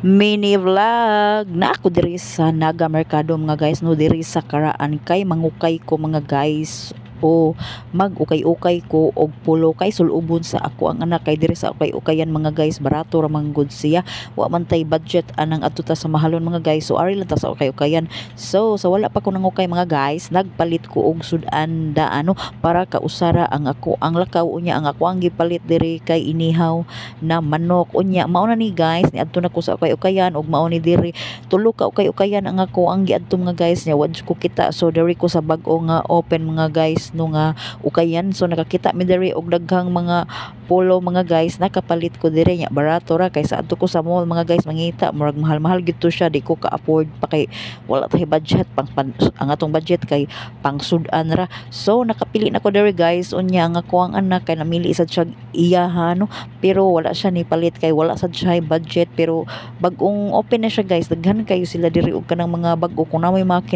Mini vlog na ako diri sa Naga Mercado mga guys, no, diri sa Karaan kay mangukay ko mga guys, o mag-ukay-ukay ko og pulo kay sulubon sa ako ang anak kay diri sa ukay-ukayan mga guys, barato ra man gud siya, wa man tay budget anang atuta sa mahalon mga guys, so ari lang ta sa ukay-ukayan. So sa wala pa ko nangukay mga guys, nagpalit ko og sudan da para kausara ang ako ang lakaw unya, ang ako ang gipalit diri kay inihaw na manok unya. Mao na ni guys, ni adto na ko sa ukay-ukayan og mao ni diri tulo ka ukay-ukayan ang ako ang giadto mga guys, nya wad ko kita. So diri ko sa bag-o nga open mga guys no nga ukayan, so nakakita mi diri og daghang mga polo mga guys, nakapalit ko diri nya barato ra kaysa adto ko sa mall mga guys, mangita murag mahal-mahal gito siya, di ko ka afford pa kay wala tayo budget ang atong budget kay pang sudan ra. So nakapili na ko diri guys unya, nga ko ang anak kay namili sad siya iyaha no, pero wala siya ni palit kay wala sad siya budget, pero bag-ong open na siya guys, daghan kayo sila diri og kanang mga bag-o kung na may mga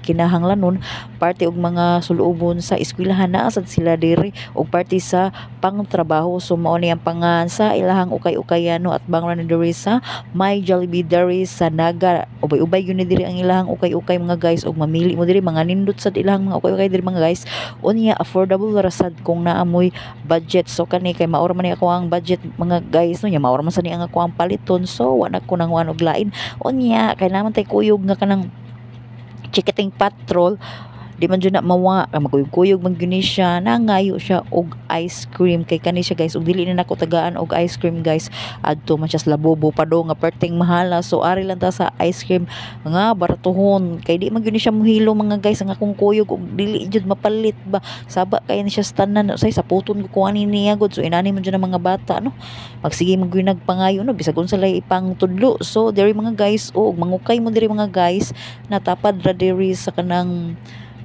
kinahanglanon, parte og mga sulubon sa eskwelahan na sad sila diri og parte sa pangtrabaho. So mao ni ang pangan sa ilahang ukay-ukayano at bangra ni diri sa may Jollibee diri sa Naga. Ubay-ubay gyud ni diri ang ilahang ukay-ukay mga guys, og mamili mo diri mga nindot sad ilahang mga ukay-ukay diri mga guys, unya affordable ra sad kung naamoy budget. So kani kay maor man ni ako ang budget mga guys no, nya maor man sa ni ang ako ang paliton, so wala ko nang og lain unya kay naman tay kuyog nga kanang chikiting patrol, di man dyan na mawa magkuyog-kuyog man gyud siya, nangayo siya og ice cream kay kani siya guys, og dili na nako tagaan og ice cream guys, adto man siya sa Labubo pa do nga perting mahala. So ari lang ta sa ice cream nga baratuhon kay di man gyud siya mohilo mga guys, ang akong kuyog og dili jud mapalit ba, saba kay ni siya tanan say sa puton ko kuani niya gud. So inani man jud ang mga bata no, magsige man gyud nagpangayo no bisag unsa lay ipang tudlo. So diri mga guys, og mangukay mo diri mga guys, natapad ra diri sa kanang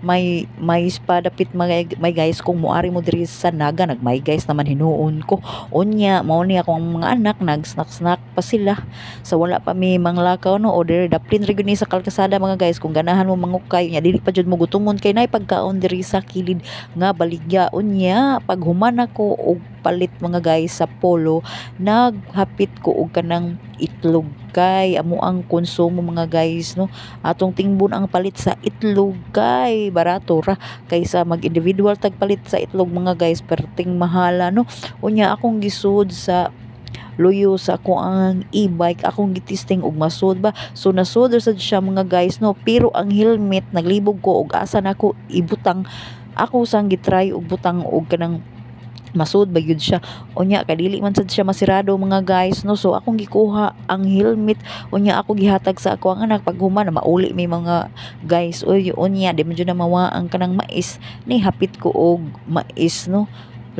may espada pit mga may guys, kung moari mo diri sa Naga nagmay guys naman hinuon ko unya. Mao ni akong mga anak nag snack pa sila sa wala pa mi manglakaw no, order daplin ra gyud ni sa kalsada mga guys, kung ganahan mo mangukay nya dili pa jud mo gutumon kay nay pagkaon diri sa kilid nga baligya unya. Pag human ako og palit mga guys sa polo, naghapit ko og kanang itlog kay amo ang konsumo mga guys no, atong tingbon ang palit sa itlog kay barato ra kaysa mag individual tag palit sa itlog mga guys, perting mahala no. Unya akong gisud sa luyo sa ako ang e-bike, akong gitisting og masud ba, so nasud sad siya mga guys no, pero ang helmet naglibog ko og asa na ako ibutang, ako sang gitry og butang og kanang masud ba gyud siya unya kay dili man sad siya masirado mga guys no. So akong gikuha ang helmet unya ako gihatag sa ako ang anak, pag human na mauli may mga guys unya di man jud na mawa ang kanang mais, ni hapit ko og mais no,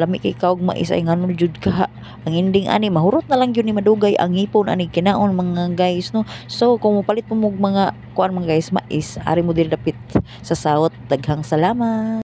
lami kay kaog mais ay ngano jud ka, ang ending ani mahurot na lang yun ni madugay ang ngipon ani kinaon mga guys no. So kung mopalit mo mga kuan mga guys mais, ari mo diri dapit sa sawot. Daghang salamat.